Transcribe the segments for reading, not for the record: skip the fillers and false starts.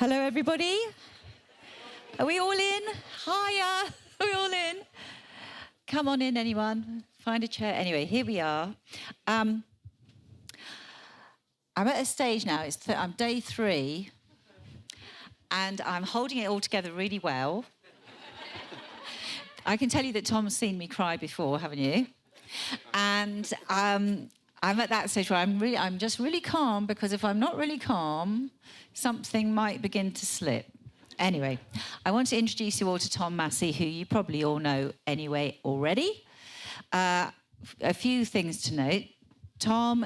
Hello, everybody. Are we all in? Hiya. Are we all in? Come on in, anyone. Find a chair. Anyway, here we are. I'm at a stage now. I'm day 3, and I'm holding it all together really well. I can tell you that Tom's seen me cry before, haven't you? And I'm at that stage where I'm just really calm, because if I'm not really calm, something might begin to slip. Anyway, I want to introduce you all to Tom Massey, who you probably all know anyway already. A few things to note. Tom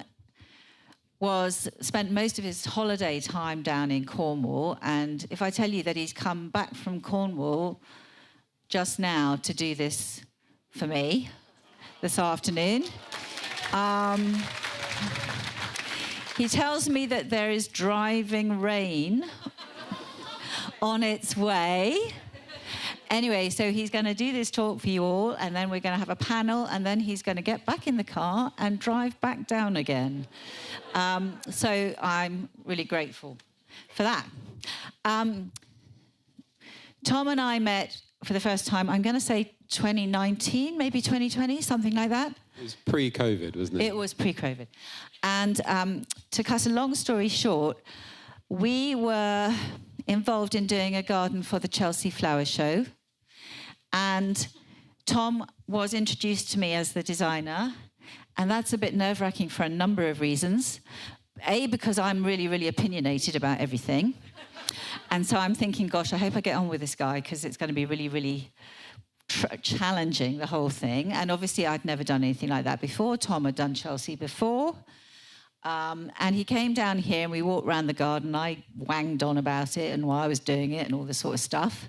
spent most of his holiday time down in Cornwall, and if I tell you that he's come back from Cornwall just now to do this for me this afternoon. He tells me that there is driving rain on its way. Anyway, so he's going to do this talk for you all, and then we're going to have a panel, and then he's going to get back in the car and drive back down again. So I'm really grateful for that. Tom and I met for the first time, I'm going to say 2019, maybe 2020, something like that. It was pre-COVID, wasn't it? It was pre-COVID. And to cut a long story short, we were involved in doing a garden for the Chelsea Flower Show. And Tom was introduced to me as the designer. And that's a bit nerve-wracking for a number of reasons. A, because I'm really, really opinionated about everything. And so I'm thinking, gosh, I hope I get on with this guy, because it's going to be really, really challenging, the whole thing. And obviously I'd never done anything like that before. Tom had done Chelsea before. And he came down here and we walked around the garden. I wanged on about it and why I was doing it and all this sort of stuff.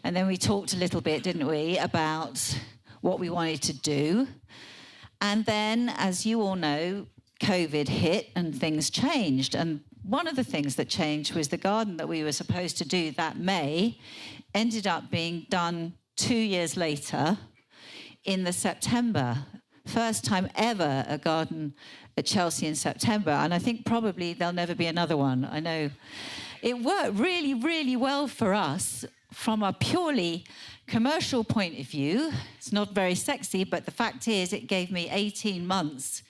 And then we talked a little bit, didn't we, about what we wanted to do. And then, as you all know, COVID hit and things changed. And one of the things that changed was the garden that we were supposed to do that May ended up being done 2 years later in the September. First time ever a garden at Chelsea in September. And I think probably there'll never be another one. I know it worked really, really well for us from a purely commercial point of view. It's not very sexy, but the fact is it gave me 18 months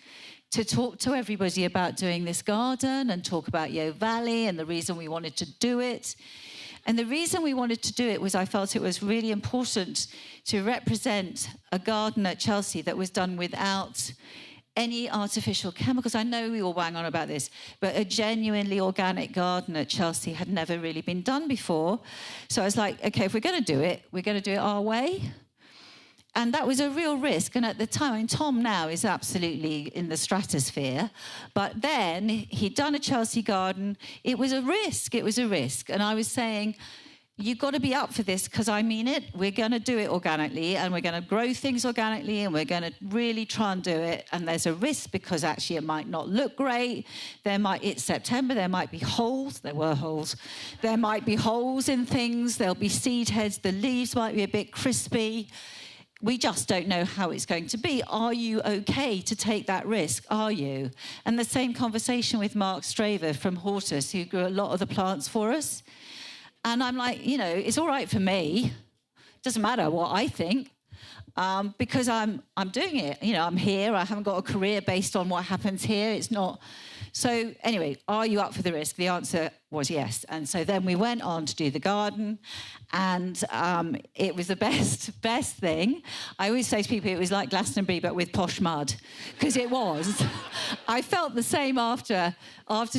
to talk to everybody about doing this garden and talk about Yeo Valley and the reason we wanted to do it. And the reason we wanted to do it was I felt it was really important to represent a garden at Chelsea that was done without any artificial chemicals. I know we all wang on about this, but a genuinely organic garden at Chelsea had never really been done before. So I was like, okay, if we're going to do it, we're going to do it our way. And that was a real risk. And at the time, and Tom now is absolutely in the stratosphere. But then he'd done a Chelsea garden. It was a risk. It was a risk. And I was saying, you've got to be up for this, because I mean it. We're going to do it organically, and we're going to grow things organically, and we're going to really try and do it. And there's a risk, because actually it might not look great. It's September. There might be holes. There were holes. There might be holes in things. There'll be seed heads. The leaves might be a bit crispy. We just don't know how it's going to be. Are you okay to take that risk? Are you? And the same conversation with Mark Straver from Hortus, who grew a lot of the plants for us. And I'm like, it's all right for me. Doesn't matter what I think, because I'm doing it. I'm here. I haven't got a career based on what happens here. It's not. So anyway, are you up for the risk? The answer was yes. And so then we went on to do the garden, and it was the best thing. I always say to people it was like Glastonbury but with posh mud, because it was. I felt the same after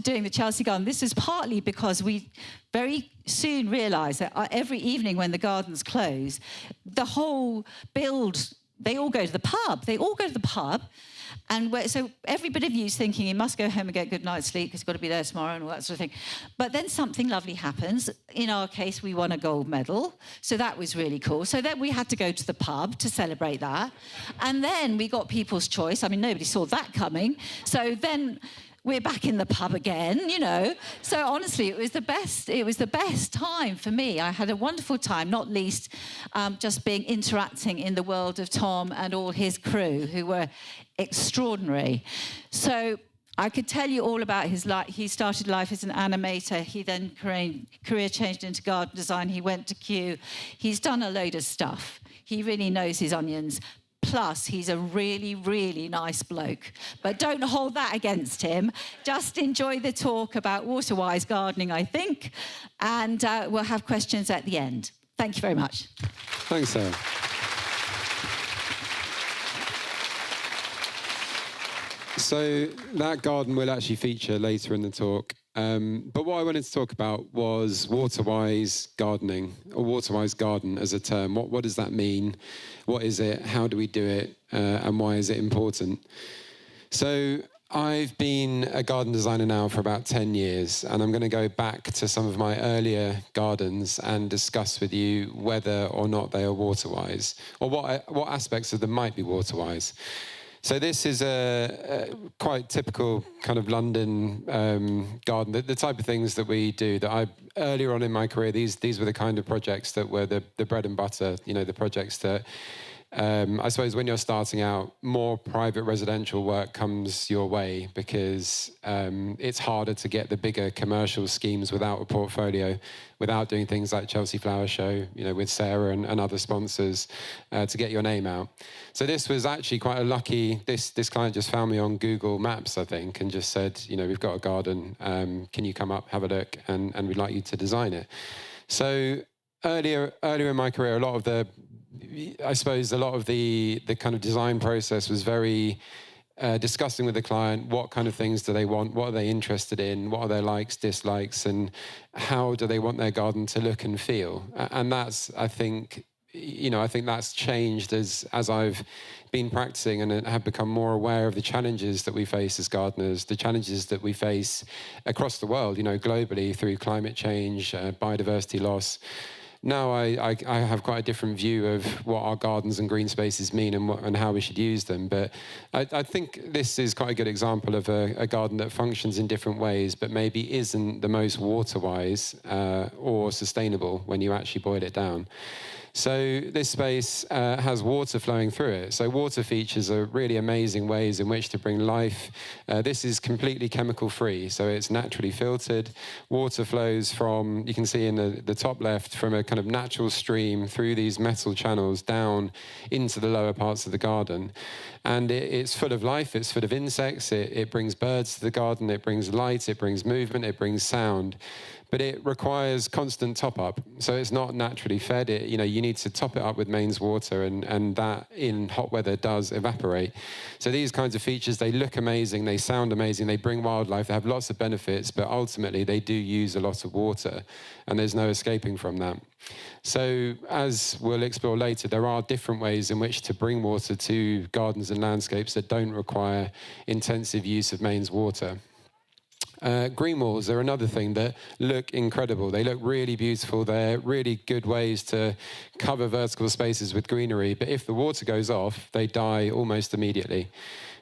doing the Chelsea garden. This is partly because we very soon realised that every evening when the gardens close, the whole build, they all go to the pub. And so every bit of you is thinking you must go home and get a good night's sleep because you've got to be there tomorrow and all that sort of thing. But then something lovely happens. In our case, we won a gold medal. So that was really cool. So then we had to go to the pub to celebrate that. And then we got People's Choice. I mean, nobody saw that coming. So then we're back in the pub again, So honestly, it was the best time for me. I had a wonderful time, not least just interacting in the world of Tom and all his crew, who were extraordinary. So I could tell you all about his life. He started life as an animator. He then career changed into garden design. He went to Kew. He's done a load of stuff. He really knows his onions. Plus, he's a really, really nice bloke. But don't hold that against him. Just enjoy the talk about water-wise gardening, I think. And we'll have questions at the end. Thank you very much. Thanks, Sarah. So that garden will actually feature later in the talk. But what I wanted to talk about was water-wise gardening, or water-wise garden as a term. What does that mean? What is it? How do we do it? And why is it important? So I've been a garden designer now for about 10 years, and I'm going to go back to some of my earlier gardens and discuss with you whether or not they are water-wise, or what aspects of them might be water-wise. So this is a quite typical kind of London garden. The type of things that we do, earlier on in my career, these were the kind of projects that were the bread and butter, the projects that, I suppose when you're starting out, more private residential work comes your way because it's harder to get the bigger commercial schemes without a portfolio, without doing things like Chelsea Flower Show, with Sarah and other sponsors to get your name out. So this was actually quite a lucky, this client just found me on Google Maps, I think, and just said, we've got a garden, can you come up, have a look, and we'd like you to design it. So earlier in my career, a lot of the kind of design process was very discussing with the client what kind of things do they want, what are they interested in, what are their likes, dislikes, and how do they want their garden to look and feel. And that's, I think that's changed as I've been practicing and have become more aware of the challenges that we face as gardeners, the challenges that we face across the world, globally through climate change, biodiversity loss. Now I have quite a different view of what our gardens and green spaces mean and how we should use them. But I think this is quite a good example of a garden that functions in different ways, but maybe isn't the most water-wise or sustainable when you actually boil it down. So this space has water flowing through it. So water features are really amazing ways in which to bring life. This is completely chemical free, so it's naturally filtered. Water flows from, you can see in the top left, from a kind of natural stream through these metal channels down into the lower parts of the garden. And it's full of life, it's full of insects, it brings birds to the garden, it brings light, it brings movement, it brings sound. But it requires constant top-up. So it's not naturally fed. You need to top it up with mains water, and that in hot weather does evaporate. So these kinds of features, they look amazing, they sound amazing, they bring wildlife, they have lots of benefits, but ultimately they do use a lot of water, and there's no escaping from that. So as we'll explore later, there are different ways in which to bring water to gardens and landscapes that don't require intensive use of mains water. Green walls are another thing that look incredible. They look really beautiful. They're really good ways to cover vertical spaces with greenery. But if the water goes off, they die almost immediately.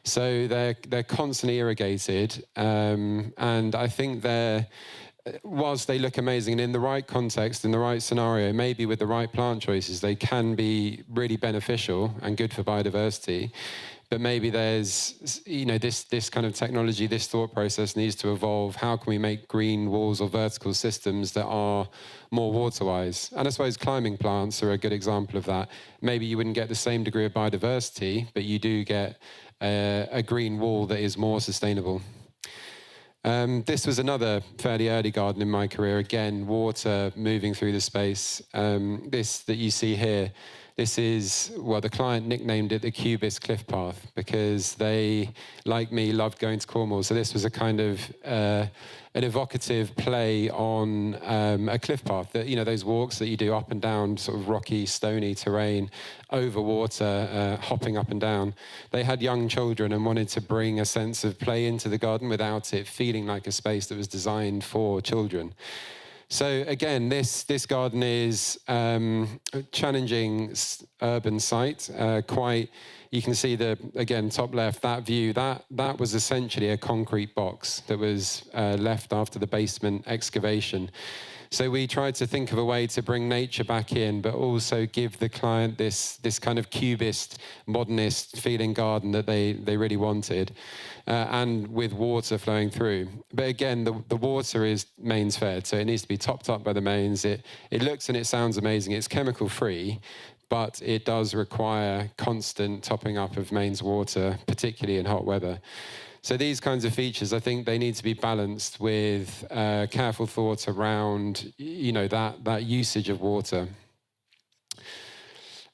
So they're constantly irrigated. And I think whilst they look amazing, and in the right context, in the right scenario, maybe with the right plant choices, they can be really beneficial and good for biodiversity. But maybe there's, this kind of technology, this thought process needs to evolve. How can we make green walls or vertical systems that are more water-wise? And I suppose climbing plants are a good example of that. Maybe you wouldn't get the same degree of biodiversity, but you do get a green wall that is more sustainable. This was another fairly early garden in my career. Again, water moving through the space. This that you see here, this is, the client nicknamed it the Cubist Cliff Path because they, like me, loved going to Cornwall. So this was a kind of an evocative play on a cliff path, that those walks that you do up and down sort of rocky, stony terrain over water, hopping up and down. They had young children and wanted to bring a sense of play into the garden without it feeling like a space that was designed for children. So again, this garden is a challenging urban site. You can see again, top left, that view, that was essentially a concrete box that was left after the basement excavation. So we tried to think of a way to bring nature back in, but also give the client this kind of cubist, modernist feeling garden that they really wanted, and with water flowing through. But again, the water is mains fed, so it needs to be topped up by the mains. It looks and it sounds amazing. It's chemical free, but it does require constant topping up of mains water, particularly in hot weather. So these kinds of features, I think they need to be balanced with careful thought around, that usage of water.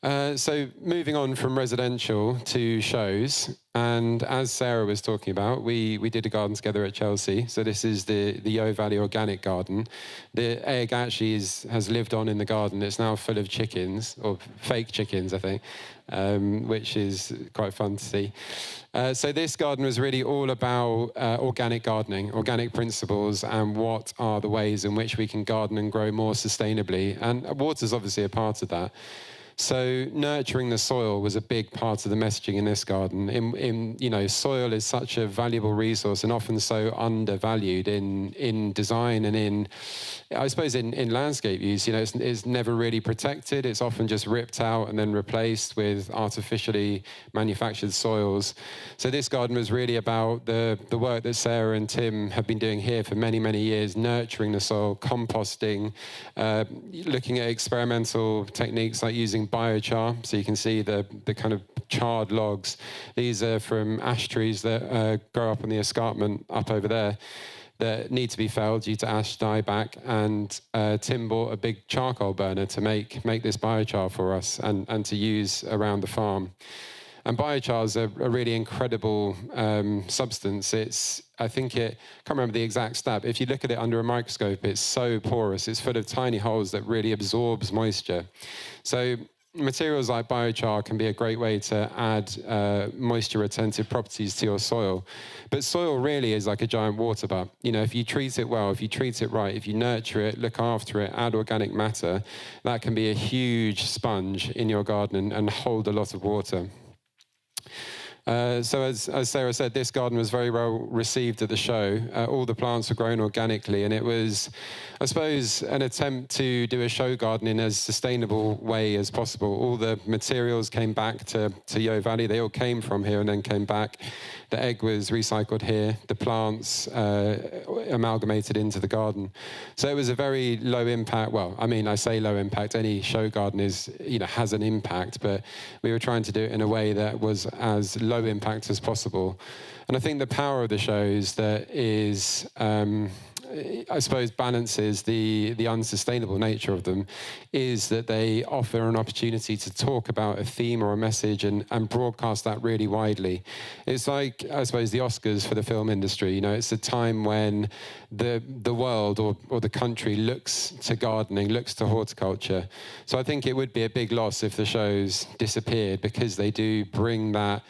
So moving on from residential to shows, and as Sarah was talking about, we did a garden together at Chelsea. So this is the Yo Valley Organic Garden. The egg actually has lived on in the garden. It's now full of chickens, or fake chickens, I think, which is quite fun to see. So this garden was really all about organic gardening, organic principles, and what are the ways in which we can garden and grow more sustainably. And water's obviously a part of that. So nurturing the soil was a big part of the messaging in this garden. Soil is such a valuable resource and often so undervalued in design and in landscape use. It's never really protected. It's often just ripped out and then replaced with artificially manufactured soils. So this garden was really about the work that Sarah and Tim have been doing here for many, many years, nurturing the soil, composting, looking at experimental techniques like using biochar. So you can see the kind of charred logs. These are from ash trees that grow up on the escarpment up over there that need to be felled due to ash dieback. And Tim bought a big charcoal burner to make this biochar for us and to use around the farm. And biochar is a really incredible substance. I can't remember the exact stat. If you look at it under a microscope, it's so porous. It's full of tiny holes that really absorbs moisture. So materials like biochar can be a great way to add moisture retentive properties to your soil. But soil really is like a giant water butt. If you treat it well, if you treat it right, if you nurture it, look after it, add organic matter, that can be a huge sponge in your garden and hold a lot of water. So as Sarah said, this garden was very well received at the show. All the plants were grown organically, and it was, I suppose, an attempt to do a show garden in as sustainable way as possible. All the materials came back to Yo Valley. They all came from here and then came back. The egg was recycled here. The plants amalgamated into the garden. So it was a very low impact. Well, I say low impact. Any show garden has an impact, but we were trying to do it in a way that was as low impact as possible. And I think the power of the shows that is, I suppose, balances the unsustainable nature of them is that they offer an opportunity to talk about a theme or a message and broadcast that really widely. It's like, I suppose, the Oscars for the film industry. It's a time when the world or the country looks to gardening, looks to horticulture. So I think it would be a big loss if the shows disappeared, because they do bring that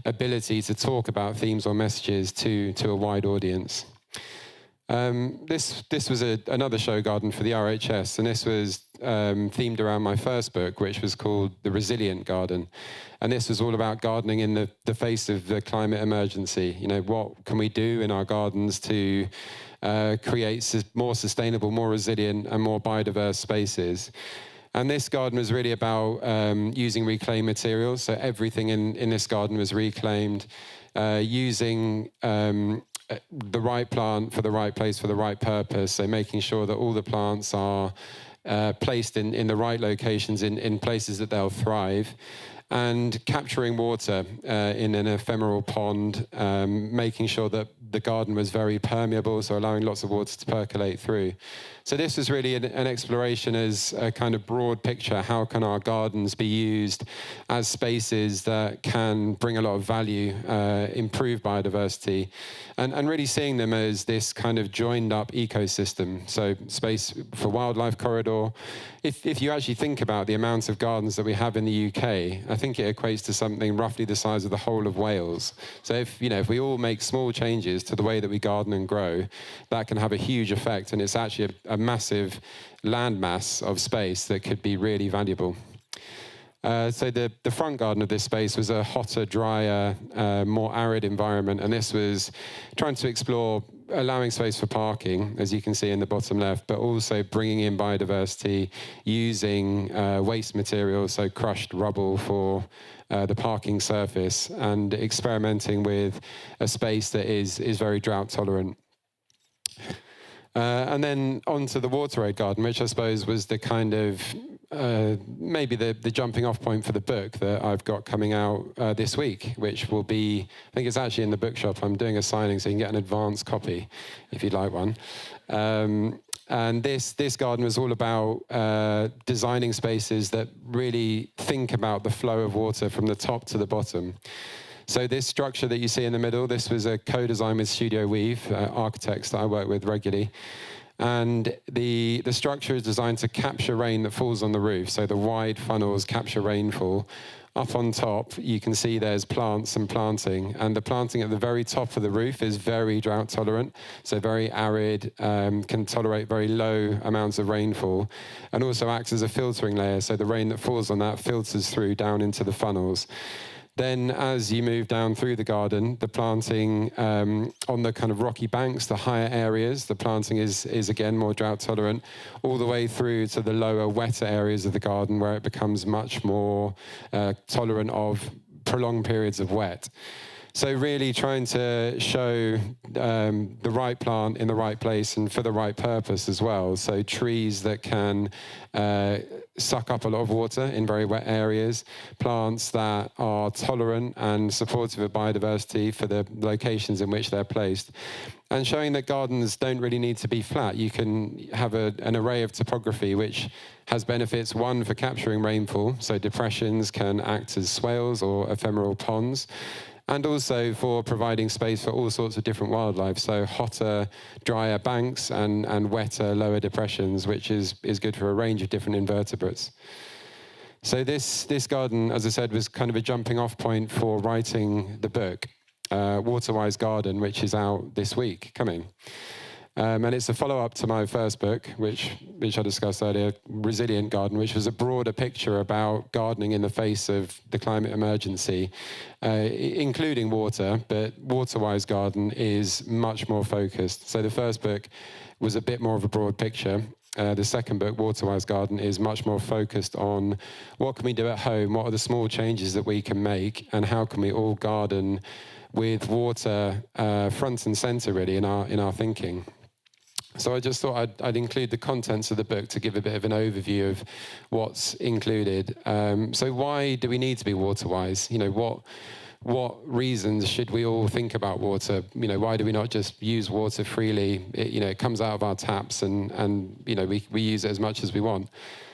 ability to talk about themes or messages to a wide audience. This was another show garden for the RHS, and this was themed around my first book, which was called The Resilient Garden. And this was all about gardening in the face of the climate emergency. What can we do in our gardens to create more sustainable, more resilient, and more biodiverse spaces? And this garden was really about using reclaimed materials. So everything in this garden was reclaimed, using the right plant for the right place for the right purpose. So making sure that all the plants are placed in the right locations, in places that they'll thrive. And capturing water in an ephemeral pond, making sure that the garden was very permeable, so allowing lots of water to percolate through. So this was really an exploration as a kind of broad picture. How can our gardens be used as spaces that can bring a lot of value, improve biodiversity, and really seeing them as this kind of joined up ecosystem. So space for wildlife corridor. If you actually think about the amount of gardens that we have in the UK, I think it equates to something roughly the size of the whole of Wales. So if we all make small changes to the way that we garden and grow, that can have a huge effect, and it's actually a massive landmass of space that could be really valuable. So the front garden of this space was a hotter, drier, more arid environment, and this was trying to explore allowing space for parking, as you can see in the bottom left, but also bringing in biodiversity, using waste materials, so crushed rubble for the parking surface, and experimenting with a space that is very drought tolerant. And then onto the water aid garden, which I suppose was the kind of maybe the jumping off point for the book that I've got coming out this week, which will be, I think it's actually in the bookshop. I'm doing a signing so you can get an advance copy if you'd like one. And this garden was all about designing spaces that really think about the flow of water from the top to the bottom. So this structure that you see in the middle, this was a co-design with Studio Weave, architects that I work with regularly. And the structure is designed to capture rain that falls on the roof. So the wide funnels capture rainfall. Up on top, you can see there's plants and planting. And the planting at the very top of the roof is very drought tolerant. So very arid, can tolerate very low amounts of rainfall. And also acts as a filtering layer. So the rain that falls on that filters through down into the funnels. Then as you move down through the garden, the planting on the kind of rocky banks, the higher areas, the planting is again more drought tolerant, all the way through to the lower, wetter areas of the garden where it becomes much more tolerant of prolonged periods of wet. So really trying to show the right plant in the right place and for the right purpose as well. So trees that can suck up a lot of water in very wet areas, plants that are tolerant and supportive of biodiversity for the locations in which they're placed. And showing that gardens don't really need to be flat. You can have an array of topography which has benefits, one, for capturing rainfall, so depressions can act as swales or ephemeral ponds, and also for providing space for all sorts of different wildlife, so hotter, drier banks and wetter, lower depressions, which is good for a range of different invertebrates. So this garden, as I said, was kind of a jumping off point for writing the book, Waterwise Garden, which is out this week, coming. And it's a follow-up to my first book, which I discussed earlier, Resilient Garden, which was a broader picture about gardening in the face of the climate emergency, including water, but Waterwise Garden is much more focused. So the first book was a bit more of a broad picture. The second book, Waterwise Garden, is much more focused on what can we do at home, what are the small changes that we can make, and how can we all garden with water front and center, really, in our thinking. So I just thought I'd include the contents of the book to give a bit of an overview of what's included. So why do we need to be water-wise? You know, what reasons should we all think about water? You know, why do we not just use water freely? It comes out of our taps and we use it as much as we want.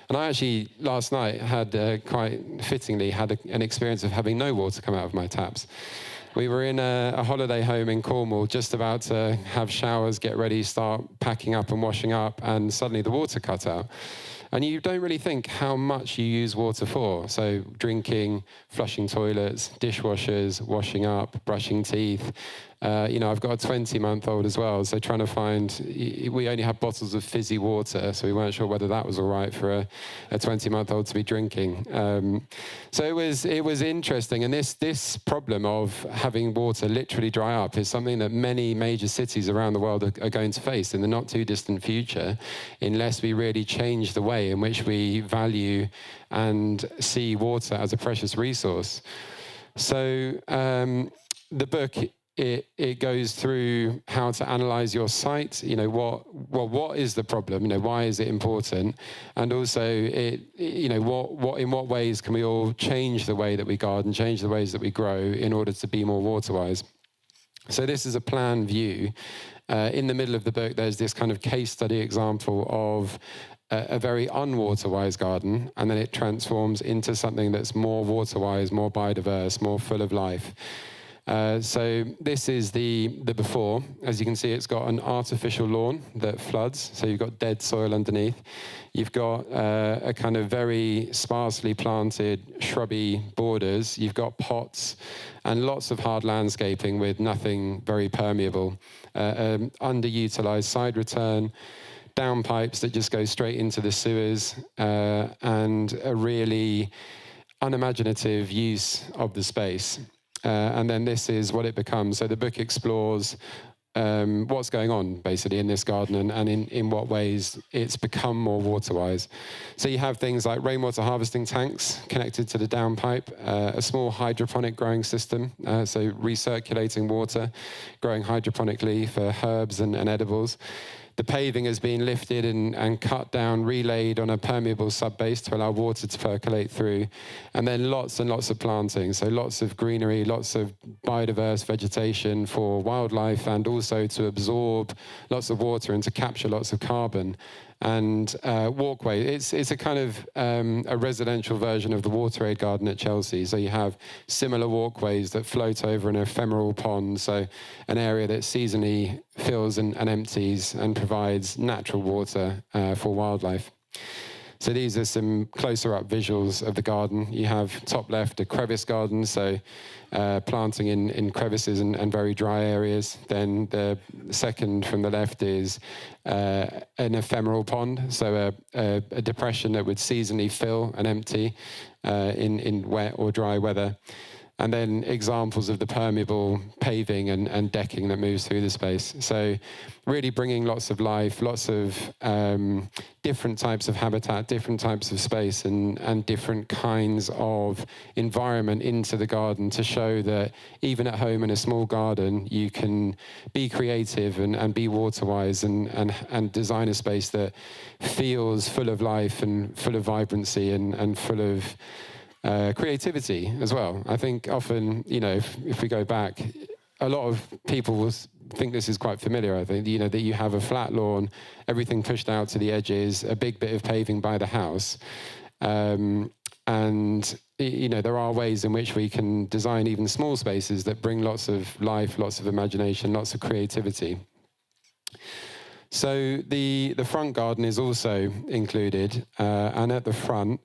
And I actually, last night, had quite fittingly had an experience of having no water come out of my taps. We were in a holiday home in Cornwall, just about to have showers, get ready, start packing up and washing up, and suddenly the water cut out. And you don't really think how much you use water for. So drinking, flushing toilets, dishwashers, washing up, brushing teeth. I've got a 20-month-old as well, so trying to find, we only had bottles of fizzy water, so we weren't sure whether that was all right for a 20-month-old to be drinking. So it was interesting, and this problem of having water literally dry up is something that many major cities around the world are going to face in the not too distant future, unless we really change the way in which we value and see water as a precious resource. So the book, it goes through how to analyze your site. What is the problem? Why is it important? And also, in what ways can we all change the way that we garden, change the ways that we grow in order to be more water-wise? So this is a plan view. In the middle of the book, there's this kind of case study example of a very unwater-wise garden, and then it transforms into something that's more water-wise, more biodiverse, more full of life. So this is the before. As you can see, it's got an artificial lawn that floods, so you've got dead soil underneath. You've got a kind of very sparsely planted shrubby borders. You've got pots and lots of hard landscaping with nothing very permeable. Underutilized side return, downpipes that just go straight into the sewers, and a really unimaginative use of the space. And then this is what it becomes. So the book explores what's going on basically in this garden and in what ways it's become more water-wise. So you have things like rainwater harvesting tanks connected to the downpipe, a small hydroponic growing system, so recirculating water, growing hydroponically for herbs and edibles. The paving has been lifted and cut down, relayed on a permeable subbase to allow water to percolate through. And then lots and lots of planting. So lots of greenery, lots of biodiverse vegetation for wildlife, and also to absorb lots of water and to capture lots of carbon. And walkway, it's a kind of a residential version of the Water Aid Garden at Chelsea. So you have similar walkways that float over an ephemeral pond, so an area that seasonally fills and empties and provides natural water for wildlife. So these are some closer up visuals of the garden. You have top left a crevice garden, so planting in crevices and very dry areas. Then the second from the left is an ephemeral pond, so a depression that would seasonally fill and empty in wet or dry weather. And then examples of the permeable paving and decking that moves through the space. So really bringing lots of life, lots of different types of habitat, different types of space, and different kinds of environment into the garden to show that even at home in a small garden, you can be creative and be water-wise and design a space that feels full of life and full of vibrancy and full of creativity as well. I think often, if we go back, a lot of people will think this is quite familiar. I think, that you have a flat lawn, everything pushed out to the edges, a big bit of paving by the house. And, there are ways in which we can design even small spaces that bring lots of life, lots of imagination, lots of creativity. So the front garden is also included, and at the front,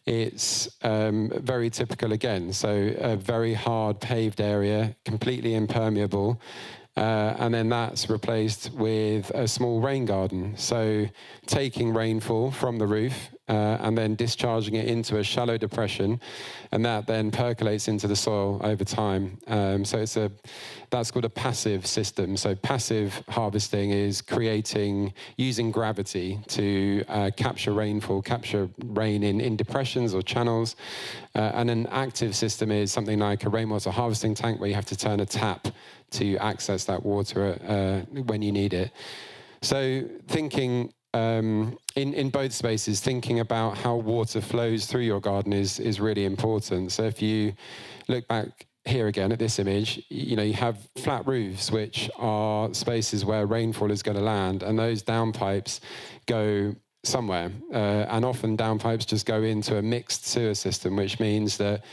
it's very typical again. So a very hard paved area, completely impermeable, and then that's replaced with a small rain garden. So taking rainfall from the roof and then discharging it into a shallow depression, and that then percolates into the soil over time. So that's called a passive system. So passive harvesting is using gravity to capture rainfall, capture rain in depressions or channels. And an active system is something like a rainwater harvesting tank where you have to turn a tap to access that water when you need it. So thinking in both spaces, thinking about how water flows through your garden is really important. So if you look back here again at this image, you have flat roofs, which are spaces where rainfall is going to land, and those downpipes go somewhere. And often downpipes just go into a mixed sewer system, which means that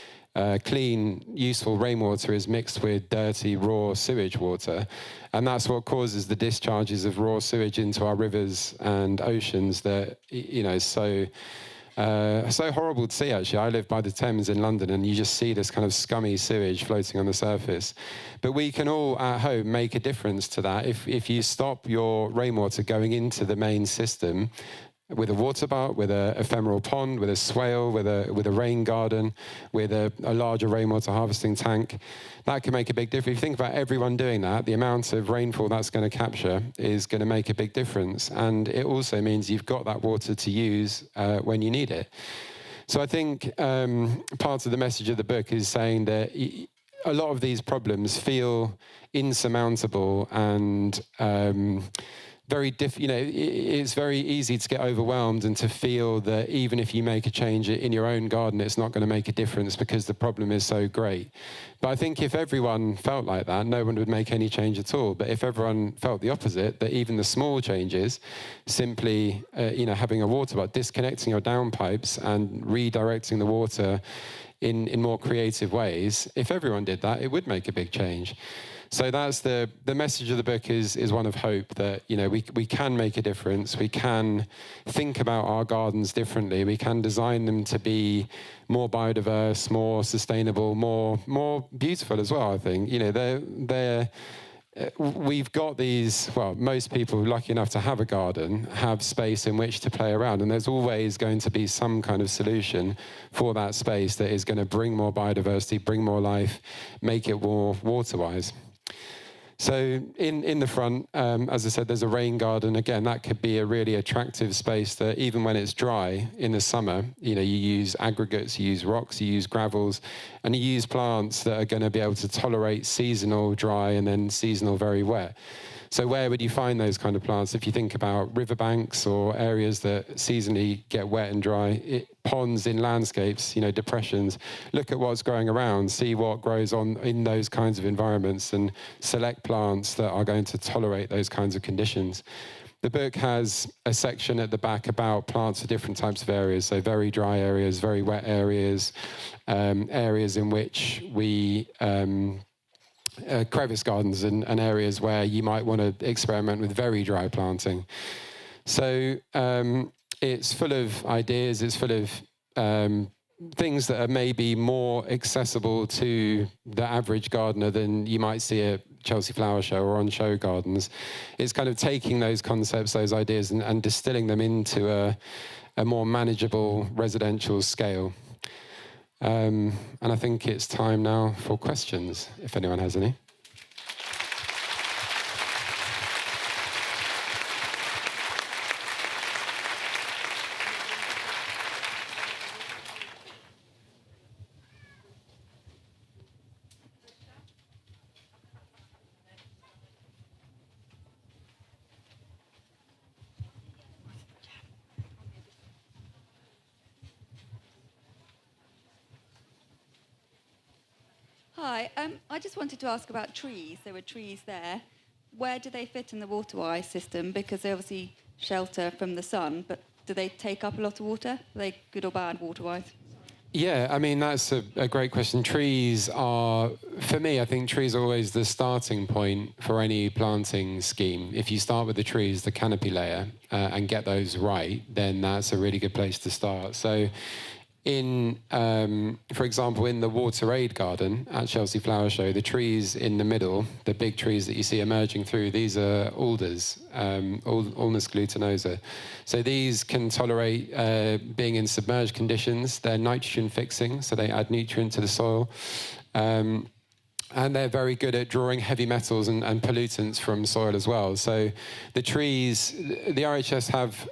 clean, useful rainwater is mixed with dirty, raw sewage water. And that's what causes the discharges of raw sewage into our rivers and oceans that, is so horrible to see, actually. I live by the Thames in London, and you just see this kind of scummy sewage floating on the surface. But we can all, at home, make a difference to that. If you stop your rainwater going into the main system, with a water butt, with an ephemeral pond, with a swale, with a rain garden, with a larger rainwater harvesting tank, that can make a big difference. If you think about everyone doing that, the amount of rainfall that's going to capture is going to make a big difference. And it also means you've got that water to use when you need it. So I think part of the message of the book is saying that a lot of these problems feel insurmountable and it's very easy to get overwhelmed and to feel that even if you make a change in your own garden, it's not going to make a difference because the problem is so great. But I think if everyone felt like that, no one would make any change at all. But if everyone felt the opposite, that even the small changes, simply, having a water butt, disconnecting your downpipes and redirecting the water in more creative ways, if everyone did that, it would make a big change. So that's the message of the book is one of hope that, we can make a difference. We can think about our gardens differently. We can design them to be more biodiverse, more sustainable, more beautiful as well, I think. We've got these, most people lucky enough to have a garden, have space in which to play around, and there's always going to be some kind of solution for that space that is going to bring more biodiversity, bring more life, make it more water-wise. So in the front, as I said, there's a rain garden. Again, that could be a really attractive space that even when it's dry in the summer, you use aggregates, you use rocks, you use gravels, and you use plants that are going to be able to tolerate seasonal dry and then seasonal very wet. So where would you find those kind of plants? If you think about riverbanks or areas that seasonally get wet and dry, ponds in landscapes, depressions, look at what's growing around, see what grows on in those kinds of environments and select plants that are going to tolerate those kinds of conditions. The book has a section at the back about plants for different types of areas, so very dry areas, very wet areas, areas in which we... crevice gardens and areas where you might want to experiment with very dry planting. So it's full of ideas, it's full of things that are maybe more accessible to the average gardener than you might see at Chelsea Flower Show or on show gardens. It's kind of taking those concepts, those ideas, and distilling them into a more manageable residential scale. And I think it's time now for questions, if anyone has any. Hi, I just wanted to ask about trees. There were trees there. Where do they fit in the water-wise system? Because they obviously shelter from the sun, but do they take up a lot of water? Are they good or bad water-wise? Yeah, I mean, that's a great question. Trees are, for me, I think trees are always the starting point for any planting scheme. If you start with the trees, the canopy layer, and get those right, then that's a really good place to start. So for example, in the Water Aid garden at Chelsea Flower Show, the trees in the middle, the big trees that you see emerging through, these are alders, Ulmus glutinosa. So these can tolerate being in submerged conditions. They're nitrogen fixing, so they add nutrient to the soil. And they're very good at drawing heavy metals and pollutants from soil as well. So the trees, the RHS have,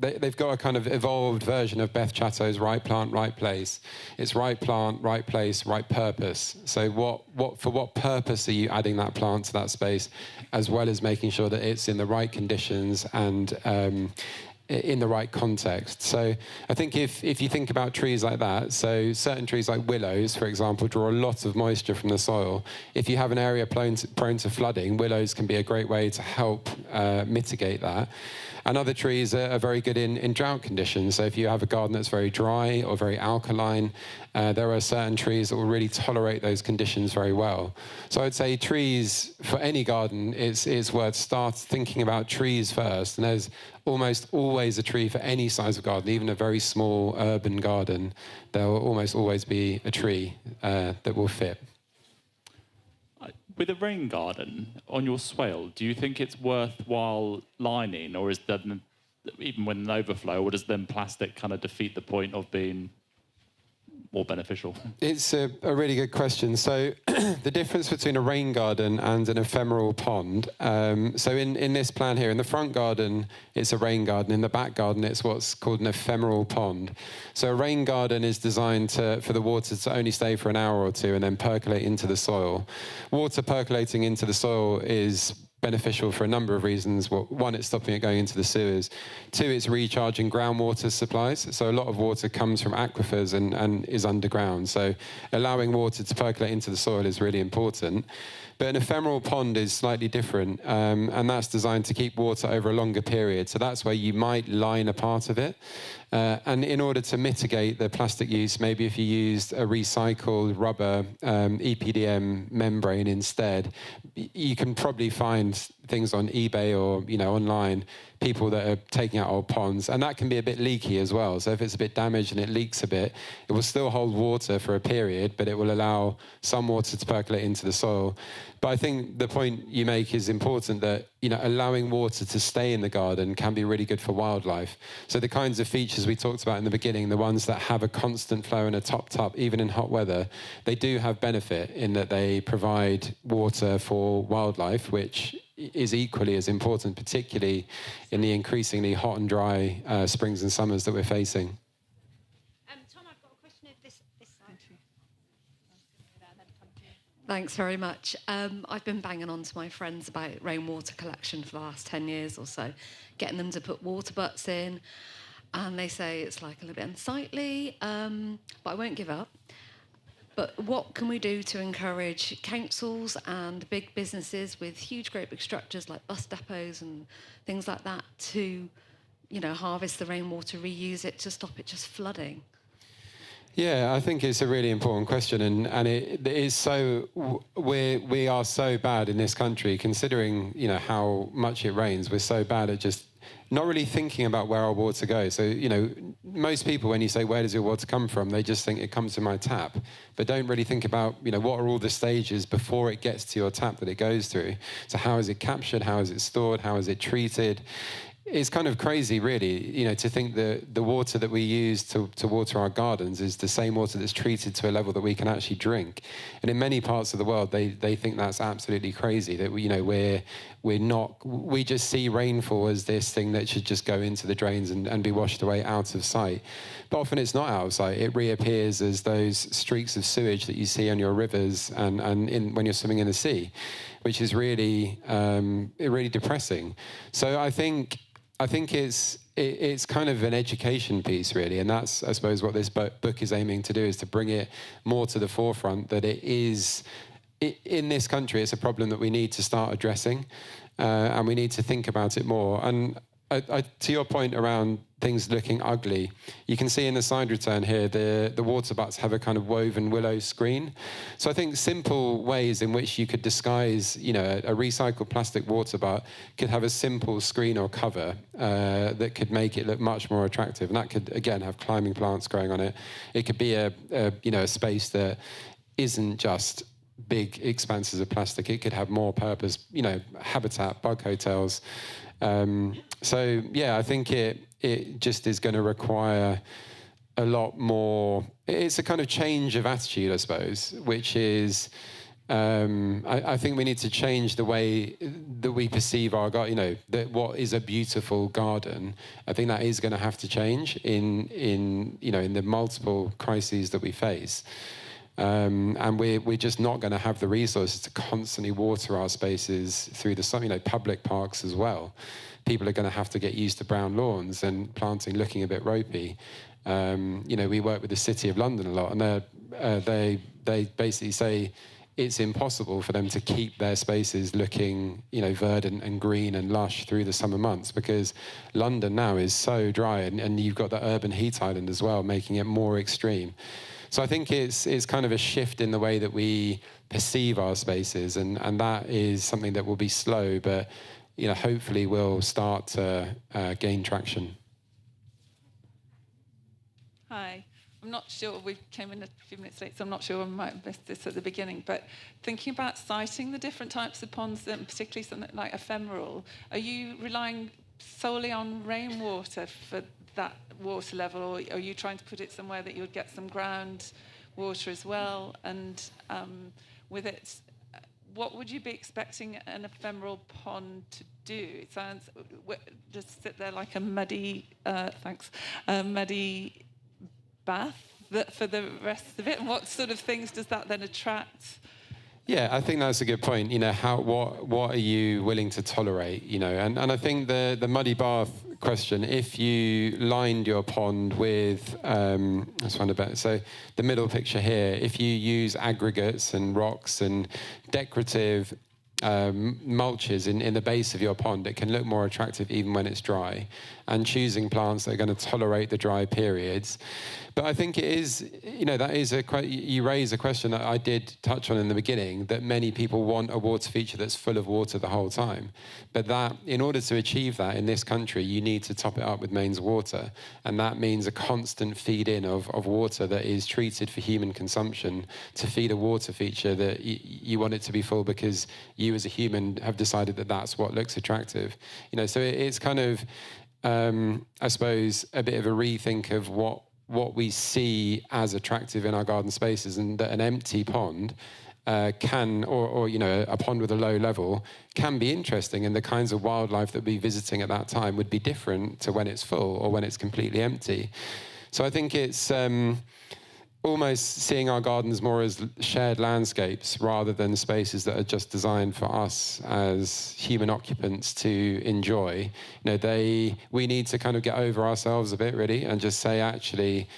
they've got a kind of evolved version of Beth Chatto's right plant, right place. It's right plant, right place, right purpose. So for what purpose are you adding that plant to that space, as well as making sure that it's in the right conditions and in the right context. So I think if you think about trees like that, so certain trees like willows, for example, draw a lot of moisture from the soil. If you have an area prone to flooding, willows can be a great way to help mitigate that. And other trees are very good in drought conditions. So if you have a garden that's very dry or very alkaline, there are certain trees that will really tolerate those conditions very well. So I'd say trees, for any garden, it's worth start thinking about trees first. And there's almost always a tree for any size of garden, even a very small urban garden. There will almost always be a tree that will fit. With a rain garden on your swale, do you think it's worthwhile lining, or is that even when an overflow, or does then plastic kind of defeat the point of being more beneficial? It's a really good question. So the difference between a rain garden and an ephemeral pond. So in this plan here, in the front garden, it's a rain garden. In the back garden, it's what's called an ephemeral pond. So a rain garden is designed for the water to only stay for an hour or two and then percolate into the soil. Water percolating into the soil is beneficial for a number of reasons. Well, one, it's stopping it going into the sewers. Two, it's recharging groundwater supplies. So a lot of water comes from aquifers and is underground. So allowing water to percolate into the soil is really important. But an ephemeral pond is slightly different, and that's designed to keep water over a longer period. So that's where you might line a part of it. And in order to mitigate the plastic use, maybe if you used a recycled rubber EPDM membrane instead, you can probably find things on eBay or, online, people that are taking out old ponds, and that can be a bit leaky as well. So if it's a bit damaged and it leaks a bit, it will still hold water for a period, but it will allow some water to percolate into the soil. But I think the point you make is important, that, allowing water to stay in the garden can be really good for wildlife. So the kinds of features we talked about in the beginning, the ones that have a constant flow and a top, even in hot weather, they do have benefit in that they provide water for wildlife, which is equally as important, particularly in the increasingly hot and dry springs and summers that we're facing. Tom, I've got a question of this side. Thanks very much. I've been banging on to my friends about rainwater collection for the last 10 years or so, getting them to put water butts in, and they say it's like a little bit unsightly, but I won't give up. But what can we do to encourage councils and big businesses with huge, great big structures like bus depots and things like that to, harvest the rainwater, reuse it, to stop it just flooding? Yeah, I think it's a really important question, and it is so, we are so bad in this country, considering, how much it rains. We're so bad at just not really thinking about where our water goes. So, most people, when you say, where does your water come from, they just think it comes to my tap, but don't really think about, what are all the stages before it gets to your tap that it goes through. So how is it captured? How is it stored? How is it treated? It's kind of crazy, really, to think that the water that we use to water our gardens is the same water that's treated to a level that we can actually drink. And in many parts of the world, they think that's absolutely crazy, that we just see rainfall as this thing that should just go into the drains and be washed away out of sight. But often it's not out of sight. It reappears as those streaks of sewage that you see on your rivers and when you're swimming in the sea, which is really, really depressing. So I think it's kind of an education piece, really, and that's, I suppose, what this book is aiming to do, is to bring it more to the forefront, that in this country, it's a problem that we need to start addressing, and we need to think about it more. And to your point around things looking ugly, you can see in the side return here, the water butts have a kind of woven willow screen. So I think simple ways in which you could disguise, a recycled plastic water butt could have a simple screen or cover that could make it look much more attractive. And that could, again, have climbing plants growing on it. It could be a space that isn't just big expanses of plastic. It could have more purpose, habitat, bug hotels. So yeah, I think it just is going to require a lot more. It's a kind of change of attitude, I suppose, which is, I think we need to change the way that we perceive our garden, that what is a beautiful garden. I think that is going to have to change in the multiple crises that we face. And we're just not going to have the resources to constantly water our spaces through the sun, public parks as well. People are going to have to get used to brown lawns and planting looking a bit ropey. We work with the City of London a lot, and they basically say it's impossible for them to keep their spaces looking, verdant and green and lush through the summer months, because London now is so dry, and you've got the urban heat island as well, making it more extreme. So I think it's kind of a shift in the way that we perceive our spaces, and that is something that will be slow, but hopefully will start to gain traction. Hi. I'm not sure, we came in a few minutes late, so I'm not sure I might have missed this at the beginning, but thinking about citing the different types of ponds, and particularly something like ephemeral, are you relying solely on rainwater for that water level, or are you trying to put it somewhere that you would get some ground water as well? And with it, what would you be expecting an ephemeral pond to do? It sounds, just sit there like a muddy, muddy bath for the rest of it. And what sort of things does that then attract? Yeah, I think that's a good point. What are you willing to tolerate? And I think the muddy bath question, if you lined your pond with, let's find a better, so the middle picture here, if you use aggregates and rocks and decorative mulches in the base of your pond, it can look more attractive even when it's dry, and choosing plants that are going to tolerate the dry periods. But I think it is, that is you raise a question that I did touch on in the beginning, that many people want a water feature that's full of water the whole time. But that, in order to achieve that in this country, you need to top it up with mains water. And that means a constant feed in of water that is treated for human consumption to feed a water feature that you want it to be full because you as a human have decided that that's what looks attractive. So it's kind of, I suppose, a bit of a rethink of what we see as attractive in our garden spaces, and that an empty pond can, or a pond with a low level can be interesting, and the kinds of wildlife that we'll be visiting at that time would be different to when it's full or when it's completely empty. So I think it's almost seeing our gardens more as shared landscapes rather than spaces that are just designed for us as human occupants to enjoy. We need to kind of get over ourselves a bit, really, and just say, actually,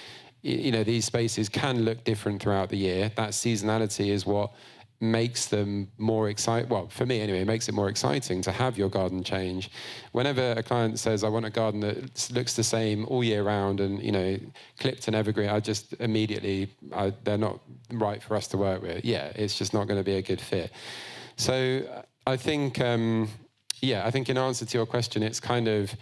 these spaces can look different throughout the year. That seasonality is what makes them more exciting. Well, for me anyway, it makes it more exciting to have your garden change. Whenever a client says, I want a garden that looks the same all year round and, clipped and evergreen, I just immediately, they're not right for us to work with. Yeah, it's just not going to be a good fit. So I think, I think in answer to your question, it's kind of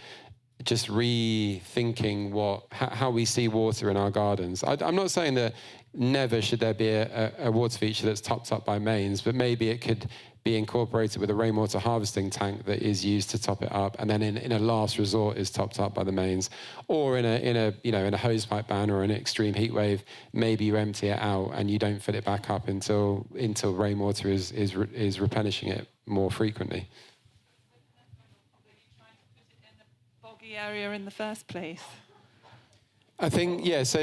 just rethinking how we see water in our gardens. I'm not saying that never should there be a water feature that's topped up by mains, but maybe it could be incorporated with a rainwater harvesting tank that is used to top it up, and then in a last resort is topped up by the mains, or in a hose pipe ban or an extreme heat wave, maybe you empty it out and you don't fill it back up until rainwater is replenishing it more frequently. Boggy area in the first place. I think, so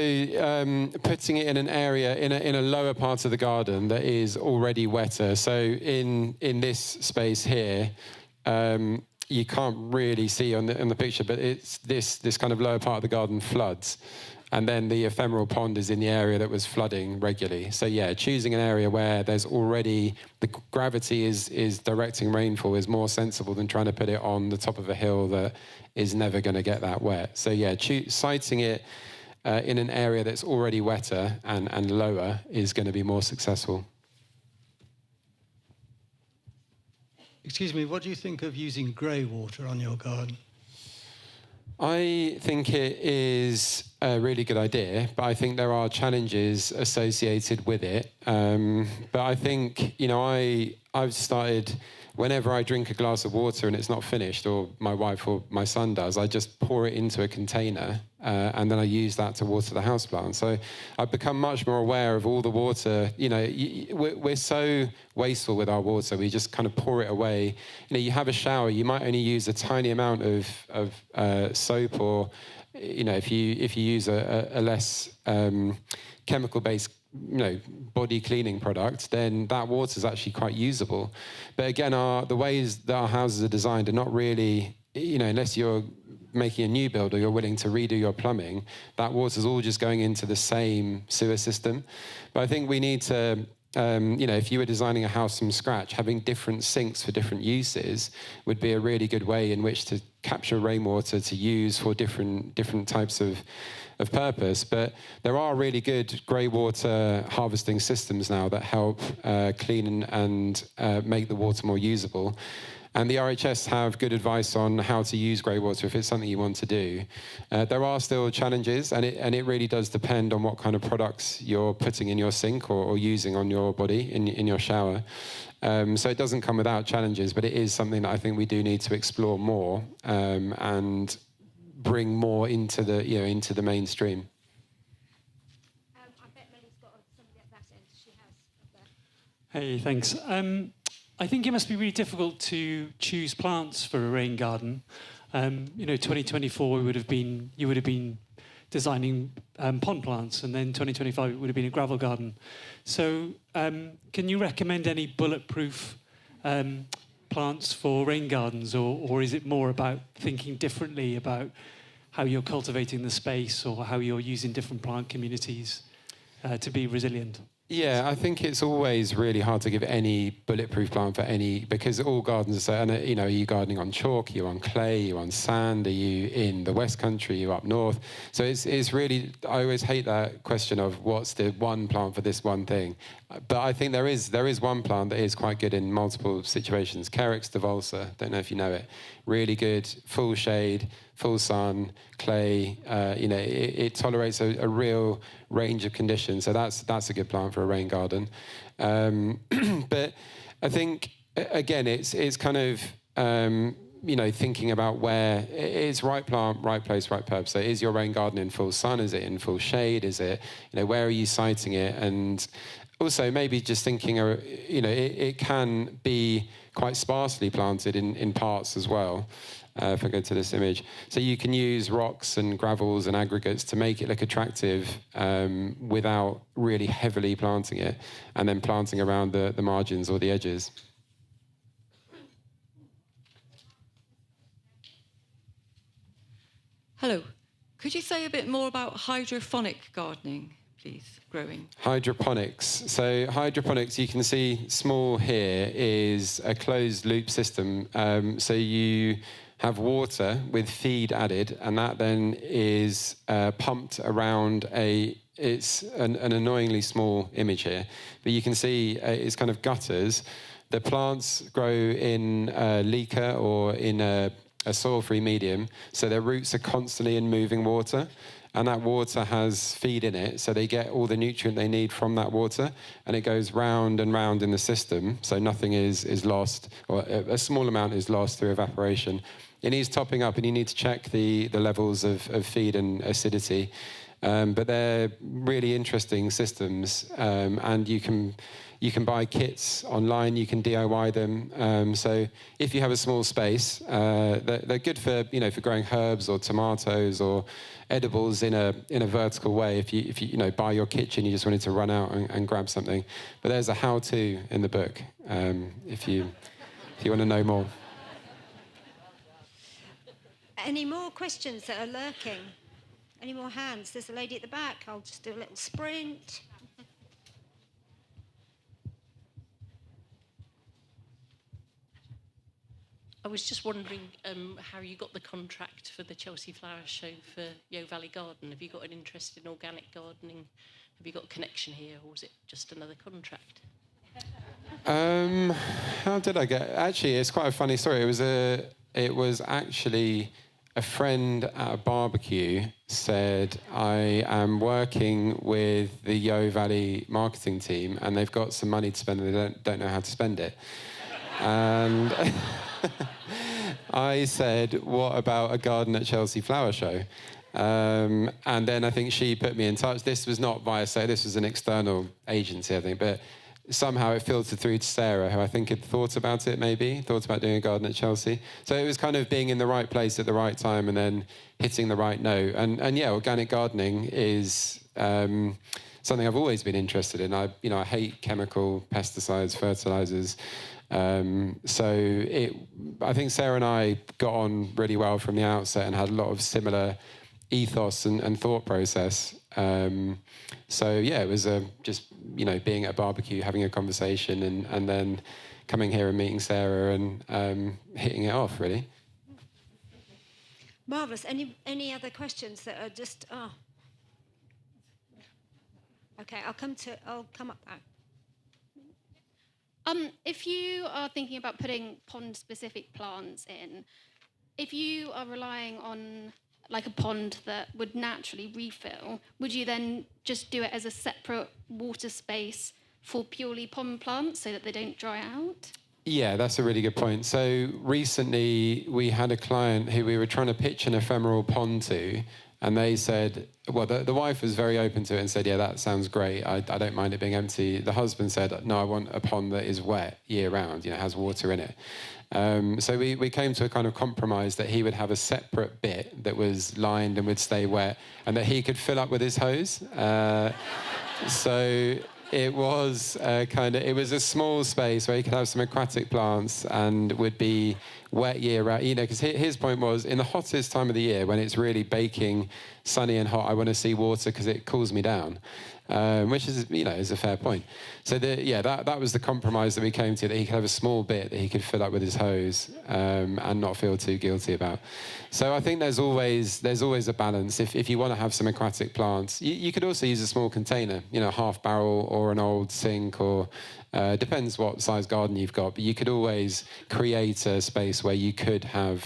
putting it in an area, in a lower part of the garden that is already wetter. So in this space here, you can't really see on the picture, but it's this kind of lower part of the garden floods. And then the ephemeral pond is in the area that was flooding regularly. So choosing an area where there's already, the gravity is directing rainfall is more sensible than trying to put it on the top of a hill that is never going to get that wet. So siting it in an area that's already wetter and lower is going to be more successful. Excuse me, what do you think of using grey water on your garden? I think it is a really good idea, but I think there are challenges associated with it. But I think, I've started, whenever I drink a glass of water and it's not finished, or my wife or my son does, I just pour it into a container and then I use that to water the houseplant. So I've become much more aware of all the water. We're so wasteful with our water. We just kind of pour it away. You have a shower, you might only use a tiny amount of soap, or if you use a less chemical-based body cleaning product, then that water is actually quite usable. But again, the ways that our houses are designed are not really, unless you're making a new build or you're willing to redo your plumbing, that water's all just going into the same sewer system. But I think we need to, if you were designing a house from scratch, having different sinks for different uses would be a really good way in which to capture rainwater to use for different types of purpose. But there are really good grey water harvesting systems now that help clean and make the water more usable. And the RHS have good advice on how to use grey water if it's something you want to do. There are still challenges, and it really does depend on what kind of products you're putting in your sink or using on your body in your shower. So it doesn't come without challenges, but it is something that I think we do need to explore more and bring more into the mainstream. I bet Millie's got somebody at that end. She has. Up there. Hey, thanks. I think it must be really difficult to choose plants for a rain garden. 2024 you would have been designing pond plants, and then 2025 it would have been a gravel garden. So, can you recommend any bulletproof plants for rain gardens, or is it more about thinking differently about how you're cultivating the space or how you're using different plant communities to be resilient? Yeah, I think it's always really hard to give any bulletproof plant for any, because all gardens are so, and you know, are you gardening on chalk, are you on clay, are you on sand, are you in the West Country, are you up north? So it's really, I always hate that question of what's the one plant for this one thing. But I think there is one plant that is quite good in multiple situations. Carex divulsa, don't know if you know it. Really good, full shade, full sun, clay. You know, it tolerates a real range of conditions. So that's a good plant for a rain garden. But I think again, it's kind of you know, thinking about where it's right plant, right place, right purpose. So is your rain garden in full sun? Is it in full shade? Is it, you know, where are you siting it? And also maybe just thinking, you know, it can be quite sparsely planted in parts as well. If I go to this image. So you can use rocks and gravels and aggregates to make it look attractive without really heavily planting it, and then planting around the margins or the edges. Hello. Could you say a bit more about hydroponic gardening, please, growing? Hydroponics. So hydroponics, you can see small here, is a closed loop system. So you have water with feed added, and that then is pumped around it's an annoyingly small image here, but you can see it's kind of gutters. The plants grow in a leaker or in a soil-free medium, so their roots are constantly in moving water, and that water has feed in it, so they get all the nutrient they need from that water, and it goes round and round in the system, so nothing is lost, or a small amount is lost through evaporation. It needs topping up, and you need to check the levels of feed and acidity. But they're really interesting systems, and you can buy kits online. You can DIY them. So if you have a small space, they're good for, you know, for growing herbs or tomatoes or edibles in a vertical way. If you know, buy your kitchen, you just wanted to run out and grab something. But there's a how-to in the book if you want to know more. Any more questions that are lurking? Any more hands? There's a lady at the back. I'll just do a little sprint. I was just wondering how you got the contract for the Chelsea Flower Show for Yo Valley Garden. Have you got an interest in organic gardening? Have you got a connection here, or was it just another contract? How did I get? Actually, it's quite a funny story. It was actually a friend at a barbecue said, I am working with the Yo Valley marketing team, and they've got some money to spend, and they don't know how to spend it. And I said, what about a garden at Chelsea Flower Show? And then I think she put me in touch. This was not via Sarah, this was an external agency, I think, but somehow it filtered through to Sarah, who I think had thought about doing a garden at Chelsea. So it was kind of being in the right place at the right time and then hitting the right note. And yeah, organic gardening is something I've always been interested in. I hate chemical pesticides, fertilizers. So I think Sarah and I got on really well from the outset and had a lot of similar ethos and thought process. So yeah, it was just, you know, being at a barbecue, having a conversation, and then coming here and meeting Sarah and hitting it off, really. Marvellous. Any other questions that are just... Oh. Okay, I'll come up now. If you are thinking about putting pond-specific plants in, if you are relying on like a pond that would naturally refill, would you then just do it as a separate water space for purely pond plants so that they don't dry out? Yeah, that's a really good point. So recently we had a client who we were trying to pitch an ephemeral pond to, and they said, well, the wife was very open to it and said, yeah, that sounds great. I don't mind it being empty. The husband said, no, I want a pond that is wet year round, you know, has water in it. So we came to a kind of compromise that he would have a separate bit that was lined and would stay wet, and that he could fill up with his hose. So it was it was a small space where you could have some aquatic plants and would be wet year round. You know, because his point was, in the hottest time of the year, when it's really baking, sunny and hot, I want to see water because it cools me down. Which is, you know, is a fair point. So that was the compromise that we came to, that he could have a small bit that he could fill up with his hose and not feel too guilty about. So I think there's always a balance. If you want to have some aquatic plants, you could also use a small container, you know, half barrel or an old sink, or depends what size garden you've got. But you could always create a space where you could have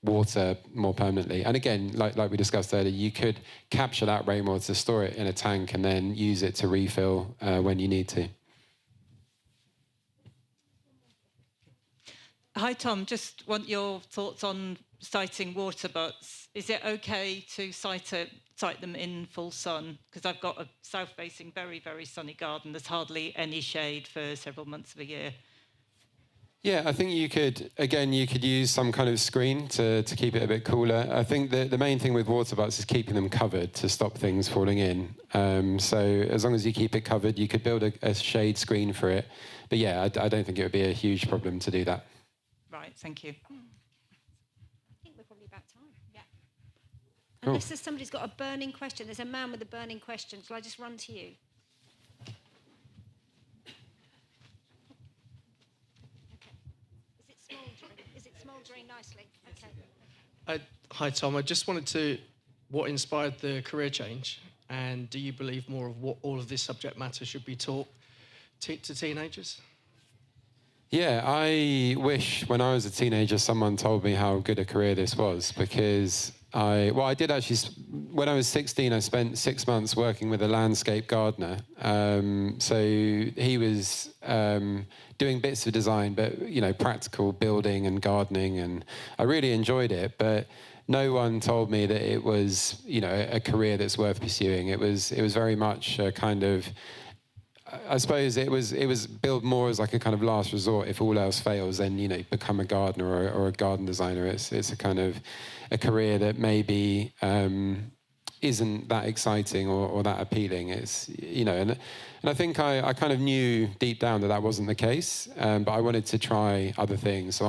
water more permanently. And again, like we discussed earlier, you could capture that rainwater, store it in a tank, and then use it to refill when you need to. Hi, Tom. Just want your thoughts on siting water butts. Is it okay to site them in full sun? Because I've got a south-facing, very, very sunny garden. There's hardly any shade for several months of the year. Yeah, I think you could use some kind of screen to keep it a bit cooler. I think the main thing with water butts is keeping them covered to stop things falling in. So as long as you keep it covered, you could build a shade screen for it. But yeah, I don't think it would be a huge problem to do that. Right, thank you. I think we're probably about time. Yeah. Cool. Unless somebody's got a burning question. There's a man with a burning question. Shall I just run to you? Is it smouldering nicely? Okay. Hi, Tom. I just wanted to, what inspired the career change? And do you believe more of what all of this subject matter should be taught to teenagers? Yeah, I wish when I was a teenager someone told me how good a career this was, because I did actually, when I was 16, I spent 6 months working with a landscape gardener. So he was doing bits of design, but, you know, practical building and gardening, and I really enjoyed it. But no one told me that it was, you know, a career that's worth pursuing. It was very much a kind of, I suppose it was built more as like a kind of last resort. If all else fails, then, you know, become a gardener or a garden designer. It's a kind of a career that maybe isn't that exciting or that appealing. It's, you know, and I think I kind of knew deep down that wasn't the case, but I wanted to try other things. So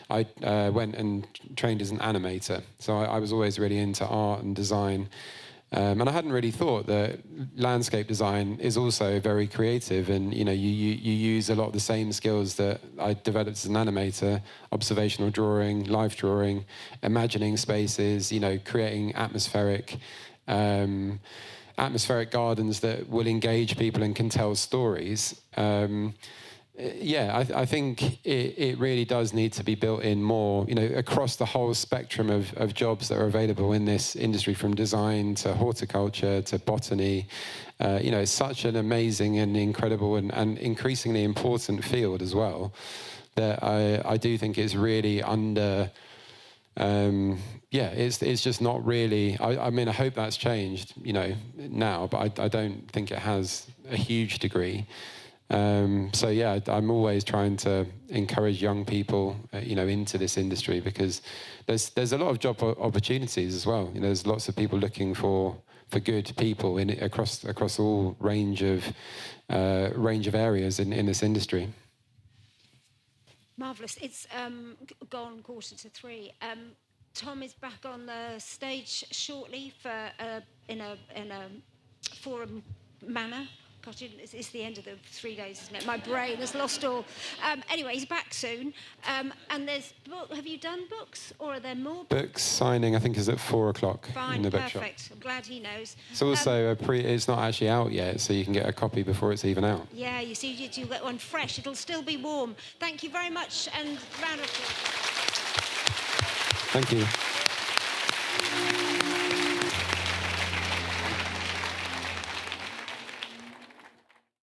I went and trained as an animator. So I was always really into art and design. And I hadn't really thought that landscape design is also very creative, and, you know, you use a lot of the same skills that I developed as an animator: observational drawing, life drawing, imagining spaces, you know, creating atmospheric gardens that will engage people and can tell stories. Yeah, I think it really does need to be built in more, you know, across the whole spectrum of jobs that are available in this industry, from design to horticulture to botany. You know, it's such an amazing and incredible and increasingly important field as well, that I do think it's really under... it's just not really... I mean, I hope that's changed, you know, now, but I don't think it has a huge degree. So yeah, I'm always trying to encourage young people, you know, into this industry, because there's a lot of job opportunities as well. You know, there's lots of people looking for good people across all range of areas in this industry. Marvellous. It's gone 2:45. Tom is back on the stage shortly for in a forum manner. God, it's the end of the 3 days, isn't it? My brain has lost all. Anyway, he's back soon. And there's have you done books, or are there more books? Signing, I think, is at 4:00 in the bookshop. Perfect. I'm glad he knows. It's also it's not actually out yet, so you can get a copy before it's even out. Yeah, you see, you'll get one fresh. It'll still be warm. Thank you very much, and round of applause. Thank you.